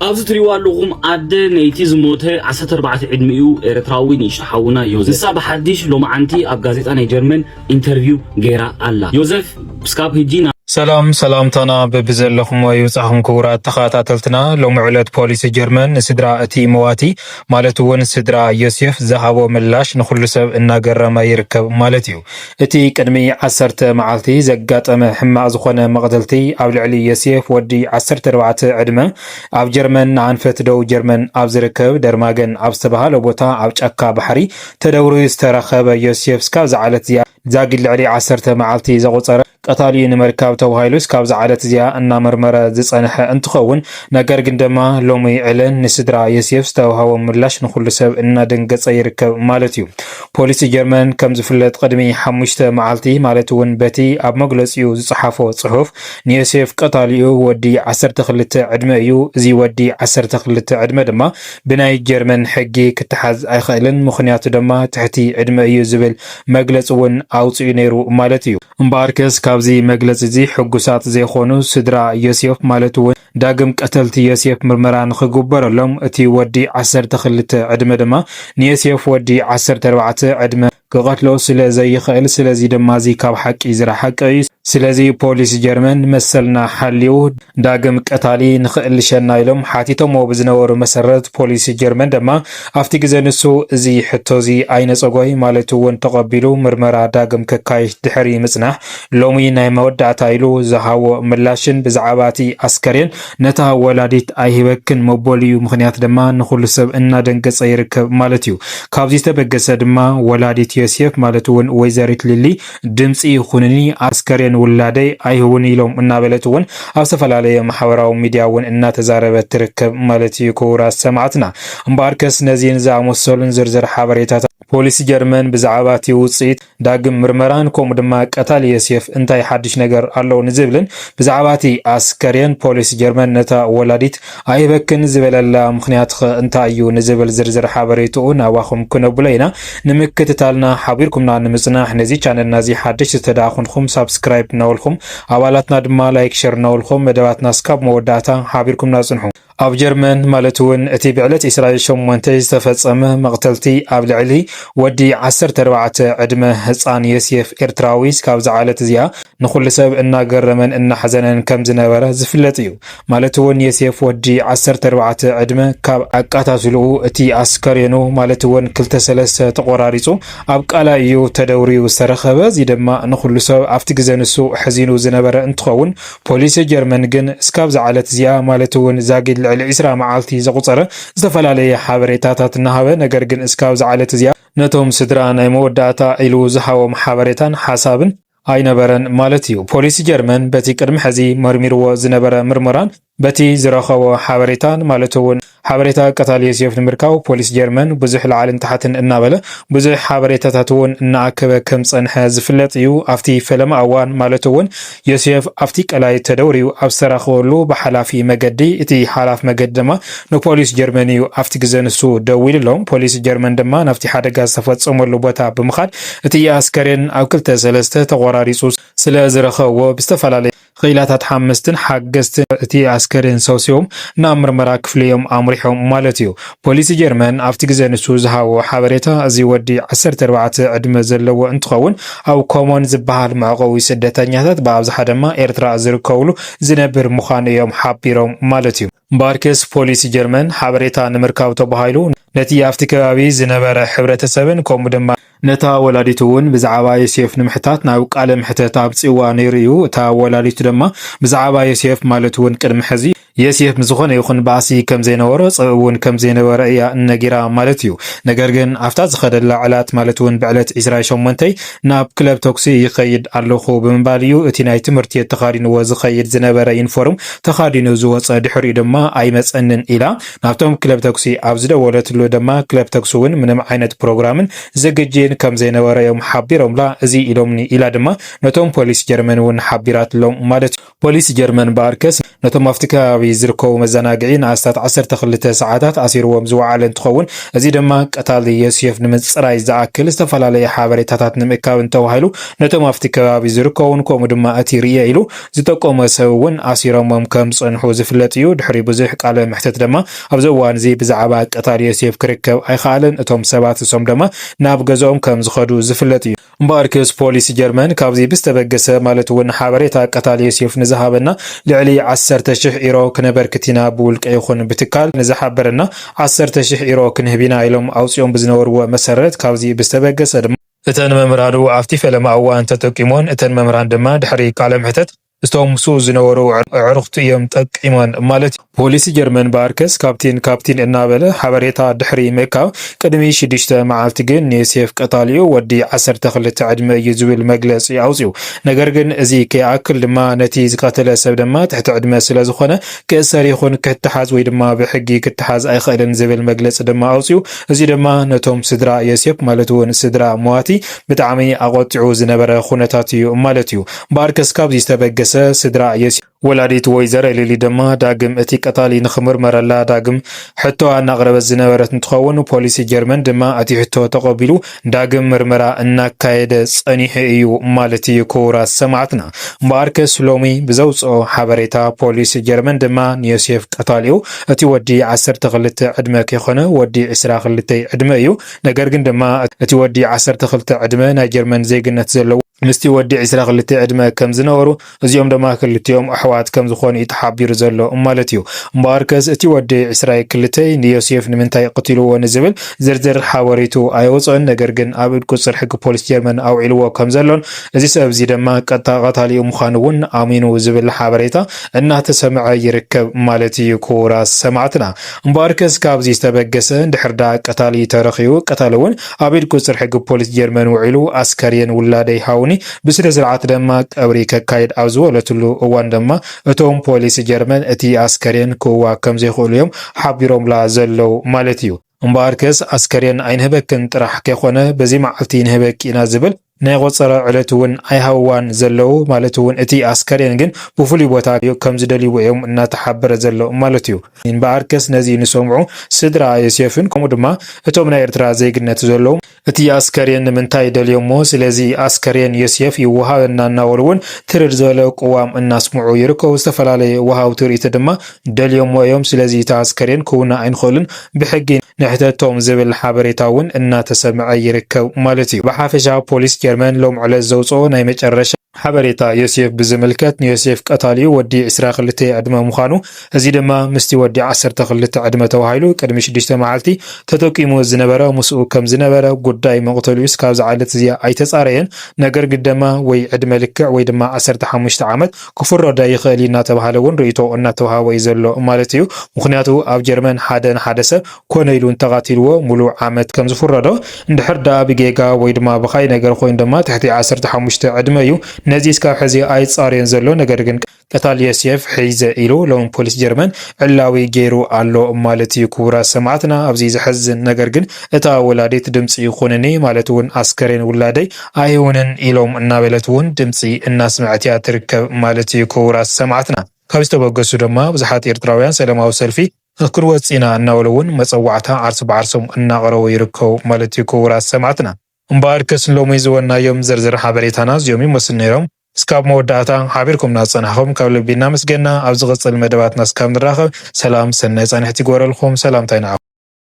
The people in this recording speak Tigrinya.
ኣብዚ ትሪእዎ ኣለኹም ኣደ ነይቲ ዝሞተ 14 ዕድሚኡ ኤርትራዊ ንሽሓውና ዮዘፍ ንሳ ብሓዲሽ ሎማዓንቲ ኣብ ጋዜጣ ናይ ጀርመን ኢንተርቪው ገይራ ኣላ። ዮዘፍ ስካብ ሕጂ ሰላምታና በብዘለኹም ወይውፃኹም ክቡራት ተኸታተልትና ሎሚ ዕለት ፖሊስ ጀርመን ንስድራ እቲ መዋቲ ማለት እውን ስድራ ዮሴፍ ዝሃቦ ምላሽ ንኹሉ ሰብ እናገረመ ይርከብ ማለት እዩ። እቲ ቅድሚ 10 መዓልቲ ዘጋጠመ ሕማቕ ዝኾነ መቕተልቲ ኣብ ልዕሊ ዮሴፍ ወዲ 14 ዕድመ ኣብ ጀርመን ንኣንፈት ደው ጀርመን ኣብ ዝርከብ ደርማገን ኣብ ዝተባሃለ ቦታ ኣብ ጫካ ባሕሪ ተደውሩ ዝተረኸበ ዮሴፍ ስካብ ዝዓለት እዚኣ ዛጊድ ልዕሊ 10 መዓልቲ ዘቑፀረ ቀታሊ ንምርካብ ተባሂሉ ስካብ ዝዓለት እዚኣ እናመርመረ ዝጸንሐ እንትኸውን ነገር ግን ድማ ሎሚ ዕለን ንስድራ ዮሴፍ ዝተዋህቦ ምላሽ ንኹሉ ሰብ እናደንገጸ ይርከብ ማለት እዩ። ፖሊስ ጀርመን ከም ዝፍለጥ ቅድሚ 5 መዓልቲ ማለት እውን በቲ ኣብ መግለጺኡ ዝጽሓፎ ጽሑፍ ንዮሴፍ ቀታሊኡ ወዲ 12 ዕድመ እዩ። እዚ ወዲ 12 ዕድመ ድማ ብናይ ጀርመን ሕጊ ክትሓዝ ኣይኽእልን ምኽንያቱ ድማ ትሕቲ ዕድመ እዩ ዝብል መግለጺ እውን ኣውጽኡ ነይሩ ማለት እዩ። እምበኣርከስ ካብዚ መግለጽ እዚ ሕጉሳት ዘይኾኑ ስድራ ዮሴፍ ማለት እውን ዳግም ቀተልቲ ዮሴፍ ምርመራ ንኽግበረሎም እቲ ወዲ 12 ዕድመ ድማ ንዮሴፍ ወዲ 14 ዕድመ ክቐትሎ ስለ ዘይኽእል ስለዚ ድማ እዚ ካብ ሓቂ ዝረሓቀ እዩ። ስለዚ ፖሊስ ጀርመን መሰልና ሓልዩ ዳግም ቀታሊ ንኽእልሸና ኢሎም ሓቲቶሞ ብዝነበሩ መሰረት ፖሊስ ጀርመን ድማ ኣብቲ ግዜ ንሱ እዚ ሕቶዚ ኣይነፀጎይ ማለት እውን ተቐቢሉ ምርመራ ዳግም ከካይድ ድሕሪ ምጽናሕ ሎሚ ናይ መወዳእታ ኢሉ ዝሃቦ ምላሽን ብዛዕባ እቲ ኣስከሬን ነታ ወላዲት ኣይሂበክን መበል እዩ። ምኽንያት ድማ ንኹሉ ሰብ እናደንገጸ ይርከብ ማለት እዩ። ካብዚ ዝተበገሰ ድማ ወላዲት ዮሴፍ ማለት እውን ወይዘሪት ሊሊ ድምፂ ይኹንኒ ኣስከሬን ውላደይ ኣይሁን ኢሎም እናበለት እውን ኣብ ዝተፈላለየ ማሕበራዊ ሚድያ እውን እናተዛረበት ትርከብ ማለት እዩ። ክቡራት ሰማዕትና እምበኣርከስ ነዚህን ዝኣመሰሉን ዝርዝር ሓበሬታት ፖሊስ ጀርመን ብዛዕባ እቲ ውፅኢት ዳግም ምርመራን ከምኡ ድማ ቀታሊ ዮሴፍ እንታይ ሓድሽ ነገር ኣለዎ ንዝብልን ብዛዕባ እቲ ኣስከሬን ፖሊስ ጀርመን ነታ ወላዲት ኣይበክን ዝበለላ ምኽንያት እንታይ እዩ ንዝብል ዝርዝር ሓበሬትኡ ናባኹም ክነብሎ ኢና። ንምክትታልና ሓቢርኩምና ንምጽናሕ ነዚ ቻነልና እዚ ሓድሽ ዝተዳኹንኩም ሳብስክራይብ ነውልኩም ኣባላትና ድማ ላይክ ሼር ነውልኩም መደባትና ስካብ መወዳእታ ሓቢርኩምና ጽንሑ። ኣብ ጀርመን ማለት እውን እቲ ብዕለት 28 ዝተፈጸመ መቕተልቲ ኣብ ልዕሊ ወዲ 14 ዕድመ ህፃን ዮሴፍ ኤርትራዊ ስካብ ዝዓለት እዚኣ ንኹሉ ሰብ እናገረመን እናሐዘነን ከም ዝነበረ ዝፍለጥ እዩ። ማለት እውን ዮሴፍ ወዲ 14 ዕድመ ካብ ኣቃታትልኡ እቲ ኣስከሬኑ ማለት እውን 2-3 ተቆራሪጹ ኣብ ቃላይ እዩ ተደውሪዩ ዝተረኸበ። እዚ ድማ ንኹሉ ሰብ ኣብቲ ግዜ ንሱ ሕዚኑ ዝነበረ እንትኸውን ፖሊስ ጀርመን ግን ስካብ ዝዓለት እዚኣ ማለት እውን ዛጊድ ልዕሊ 20 መዓልቲ ዘቑፀረ ዝተፈላለየ ሓበሬታታት እናሃበ ነገር ግን እስካብ ዝዓለት እዚኣ ነቶም ስድራ ናይ መወዳእታ ኢሉ ዝሃቦም ሓበሬታን ሓሳብን ኣይነበረን ማለት እዩ። ፖሊስ ጀርመን በቲ ቅድሚ ሕዚ መርሚርዎ ዝነበረ ምርመራን በቲ ዝረኸቦ ሓበሬታን ማለት እውን ሓበሬታ ቀታሊ ዮሴፍ ንምርካብ ፖሊስ ጀርመን ብዙሕ ላዕልን ታሕትን እናበለ ብዙሕ ሓበሬታታት እውን እናኣከበ ከም ጸንሐ ዝፍለጥ እዩ። ኣብቲ ፈለማ እዋን ማለት እውን ዮሴፍ ኣብቲ ቀላይ ተደውሪዩ ኣብ ዝተረኸበሉ ብሓላፊ መገዲ እቲ ሓላፍ መገዲ ድማ ንፖሊስ ጀርመን እዩ ኣብቲ ግዜ ንሱ ደው ኢሎም ፖሊስ ጀርመን ድማ ናብቲ ሓደጋ ዝተፈጸመሉ ቦታ ብምኻድ እቲ ኣስከሬን ኣብ 2-3 ተቆራሪጹ ስለ ዝረኸብዎ ብዝተፈላለየ ኺላታት ሓመስትን ሓገዝትን እቲ ኣስከሬን ሰውሲቦም ናብ ምርመራ ክፍልዮም ኣምሪሖም ማለት እዩ። ፖሊስ ጀርመን ኣብቲ ግዜ ንሱ ዝሃቦ ሓበሬታ እዚ ወዲ 14 ዕድመ ዘለዎ እንትኸውን ኣብ ኮሞን ዝበሃል መዕቆዊ ስደተኛታት ብኣብዝሓ ድማ ኤርትራ ዝርከብሉ ዝነብር ምዃኑ እዮም ሓቢሮም ማለት እዩ። እምበኣርከስ ፖሊስ ጀርመን ሓበሬታ ንምርካብ ተባሂሉ ነቲ ኣብቲ ከባቢ ዝነበረ ሕብረተሰብን ከምኡ ድማ ነታ ወላዲቱ እውን ብዛዕባ ዮሴፍ ንምሕታት ናብ ቃለ ምሕተት ኣብፅዋ ነይሩ እዩ። እታ ወላዲቱ ድማ ብዛዕባ ዮሴፍ ማለት እውን ቅድሚ ሕዚ ዮሴፍ ዝኾነ ይኹን ባእሲ ከም ዘይነበሮ ፀብ እውን ከም ዘይነበረ እያ ነጊራ ማለት እዩ። ነገር ግን ኣብታ ዝኸደላ ዕላት ማለት እውን ብዕለት 28 ናብ ክለብ ተኩሲ ይኸይድ ኣለኹ ብምባል እዩ እቲ ናይ ትምህርቲ ተኻዲንዎ ዝኸይድ ዝነበረ ዩኒፎርም ተኻዲኑ ዝወፀ ድሕሪኡ ድማ ኣይመፀንን ኢላ ናብቶም ክለብ ተኩሲ ኣብ ዝደወለትሉ ድማ ክለብ ተኩሲ እውን ምንም ዓይነት ፕሮግራምን ዝግጅን ከም ዘይነበረ እዮም ሓቢሮምላ እዚ ኢሎምኒ ኢላ ድማ ነቶም ፖሊስ ጀርመን እውን ሓቢራትሎም ማለት እዩ። ፖሊስ ጀርመን በኣርከስ ነቶም ኣብቲ ከባቢ ከባቢ ዝርከቡ መዘናግዒ ንኣስታት 12 ሰዓታት ኣሲርዎም ዝወዓለ እንትኸውን እዚ ድማ ቀታሊ ዮሴፍ ንምፅራይ ዝኣክል ዝተፈላለየ ሓበሬታታት ንምእካብ እንተባሂሉ ነቶም ኣብቲ ከባቢ ዝርከቡን ከምኡ ድማ እቲ ርየ ኢሉ ዝጠቆመ ሰብ እውን ኣሲሮሞም ከም ዝፀንሑ ዝፍለጥ እዩ። ድሕሪ ብዙሕ ቃለ ምሕተት ድማ ኣብዚ እዋን እዚ ብዛዕባ ቀታሊ ዮሴፍ ክርከብ ኣይከኣለን። እቶም ሰባት እሶም ድማ ናብ ገዝኦም ከም ዝኸዱ ዝፍለጥ እዩ። እምበር ክስ ፖሊስ ጀርመን ካብዚ ብዝተበገሰ ማለት እውን ሓበሬታ ቀታሊ ዮሴፍ ንዝሃበና ልዕሊ 10,000 ዩሮ ክነበርክቲና ብውልቀ ይኹን ብትካል ንዝሓበረና 10,000 ዩሮ ክንህቢና ኢሎም ኣውፅኦም ብዝነበርዎ መሰረት ካብዚ ብዝተበገሰ ድማ እተን መምህራን ኣብቲ ፈለማ እዋን ተጠቂሞን እተን መምህራን ድማ ድሕሪ ቃለ ምሕተት እስቶም ምስኡ ዝነበሩ ኣዕሩኽቲ እዮም ጠቂሞን ማለት ፖሊስ ጀርመን ባርከስ ካፕቲን እናበለ ሓበሬታ ድሕሪ ምእካብ ቅድሚ 6 መዓልቲ ግን ዮሴፍ ቀታሊዩ ወዲ 12 ዕድመ እዩ ዝብል መግለፂ ኣውፅኡ። ነገር ግን እዚ ከይኣክል ድማ ነቲ ዝቀተለ ሰብ ድማ ትሕቲ ዕድመ ስለ ዝኾነ ክእሰር ይኹን ክትሓዝ ወይ ድማ ብሕጊ ክትሓዝ ኣይኽእልን ዝብል መግለፂ ድማ ኣውፅኡ። እዚ ድማ ነቶም ስድራ ዮሴፍ ማለት እውን ስድራ ሞዋቲ ብጣዕሚ ኣቆጢዑ ዝነበረ ኩነታት እዩ ማለት እዩ። ባርከስ ካብዚ ዝተበገሰ ስድራ ዮሴፍ ወላዲት ወይዘሮ ሊሊ ድማ ዳግም እቲ ቀታሊ ንኽምርመረላ ዳግም ሕቶዋ እናቕረበት ዝነበረት እንትኸውን ፖሊስ ጀርመን ድማ እቲ ሕቶ ተቐቢሉ ዳግም ምርመራ እናካየደ ፀኒሑ እዩ ማለት እዩ። ክቡራት ሰማዕትና እምበኣርከስ ሎሚ ብዘውፅኦ ሓበሬታ ፖሊስ ጀርመን ድማ ንዮሴፍ ቀታሊኡ እቲ ወዲ 12 ዕድመ ከይኾነ ወዲ 22 ዕድመ እዩ። ነገር ግን ድማ እቲ ወዲ 12 ዕድመ ናይ ጀርመን ዜግነት ዘለዎ ምስቲ ወዲ 22 ዕድመ ከም ዝነበሩ እዚኦም ድማ ክልቲኦም ኣሕዋት ከም ዝኾኑ ይተሓቢሩ ዘሎ ማለት እዩ። እምበኣርከስ እቲ ወዲ 22 ንዮሴፍ ንምንታይ ቀቲልዎ ንዝብል ዝርዝር ሓበሬቱ ኣይወፅኦን። ነገር ግን ኣብ ኢድ ቁፅር ሕጊ ፖሊስ ጀርመን ኣውዒልዎ ከም ዘሎን እዚ ሰብ እዚ ድማ ቀታሊኡ ምዃኑ እውን ኣሚኑ ዝብል ሓበሬታ እናተሰምዐ ይርከብ ማለት እዩ። ክቡራት ሰማዕትና እምበኣርከስ ካብዚ ዝተበገሰ እንድሕር ዳ ቀታሊ ተረኺቡ ቀታሊ እውን ኣብ ኢድ ቁፅር ሕጊ ፖሊስ ጀርመን ውዒሉ ኣስከሬን ውላደይ ሃውኒ ብስነ ስርዓት ድማ ቀብሪ ከካይድ ኣብ ዝበለትሉ እዋን ድማ እቶም ፖሊስ ጀርመን እቲ ኣስከሬን ክዋሃብ ከም ዘይኽእሉ እዮም ሓቢሮምላ ዘለው ማለት እዩ። እምበኣርከስ ኣስከሬን ኣይንህበክን ጥራሕ ከይኾነ በዚ መዓልቲ ንህበኪ ኢና ዝብል ናይ ቆፀረ ዕለት እውን ኣይሃዋን ዘለው ማለት እውን እቲ ኣስከሬን ግን ብፍሉይ ቦታ ከም ዝደልይዎ እዮም እናተሓበረ ዘሎ ማለት እዩ። እምበኣርከስ ነዚ ንሰምዑ ስድራ ዮሴፍን ከምኡ ድማ እቶም ናይ ኤርትራ ዜግነት ዘለው እቲ ኣስከሬን ንምንታይ ደልዮሞ ስለዚ ኣስከሬን ዮሴፍ ይወሃበና እናበሉ እውን ትርር ዝበለ ቅዋም እናስምዑ ይርከቡ። ዝተፈላለየ ወሃብቲ ርእይቲ ድማ ደልዮሞ እዮም ስለዚ እቲ ኣስከሬን ክውና ኣይንኽእልን ብሕጊ ንሕተቶም ዝብል ሓበሬታ እውን እናተሰምዐ ይርከብ ማለት እዩ። ብሓፈሻ ፖሊስ ጀርመን ሎም ዕለት ዘውፅኦ ናይ መጨረሻ ሓበሬታ ዮሴፍ ብዝምልከት ንዮሴፍ ቀታሊዩ ወዲ 22 ዕድመ ምዃኑ እዚ ድማ ምስቲ ወዲ 12 ዕድመ ተባሂሉ ቅድሚ 6 መዓልቲ ተጠቂሙ ዝነበረ ምስኡ ከም ዝነበረ ጉዳይ መቕተሉ እስካብ ዝዓለት እዚኣ ኣይተፃረየን። ነገር ግን ድማ ወይ ዕድመ ልክዕ ወይ ድማ 15 ዓመት ክፍረዶ ይኽእል እናተባሃለ እውን ርእይቶ እናተዋሃበ እዩ ዘሎ ማለት እዩ። ምክንያቱ ኣብ ጀርመን ሓደ ሰብ ኮነ ኢሉ እንተቃቲልዎ ሙሉእ ዓመት ከም ዝፍረዶ እንድሕር ዳ ብጌጋ ወይ ድማ ብኻይ ነገር ኮይኑ ድማ ትሕቲ 15 ዕድመ እዩ። ነዚ እስካብ ሕዚ ኣይፃረየን ዘሎ። ነገር ግን ቀታሊ ዮሴፍ ሒዘ ኢሉ ሎም ፖሊስ ጀርመን ዕላዊ ገይሩ ኣሎ ማለት እዩ። ክቡራት ሰማዕትና ኣብዚ ዝሕዝን ነገር ግን እታ ወላዲት ድምፂ ይኹንኒ ማለት እውን ኣስከሬን ውላደይ ኣይውንን ኢሎም እናበለት እውን ድምፂ እናስምዐት እያ ትርከብ ማለት እዩ። ክቡራት ሰማዕትና ካብ ዝተበገሱ ድማ ብዙሓት ኤርትራውያን ሰላማዊ ሰልፊ ክንወፅ ኢና እናበሉ እውን መፀዋዕታ ዓርሲ በዓርሶም እናቕረቡ ይርከቡ ማለት እዩ። ክቡራት ሰማዕትና እምበኣርከስ ሎሚ ዝወናዮም ዝርዝር ሓበሬታና እዚኦም ይመስሉ ነይሮም። እስካብ መወዳእታ ሓቢርኩምና ዝፀናሕኹም ካብ ልቢ እናመስገና ኣብ ዝቕፅል መደባትና እስካብ ንራኸብ ሰላም ሰናይ ፃንሕቲ ይግበረልኩም። ሰላምታይ ንዓኹም።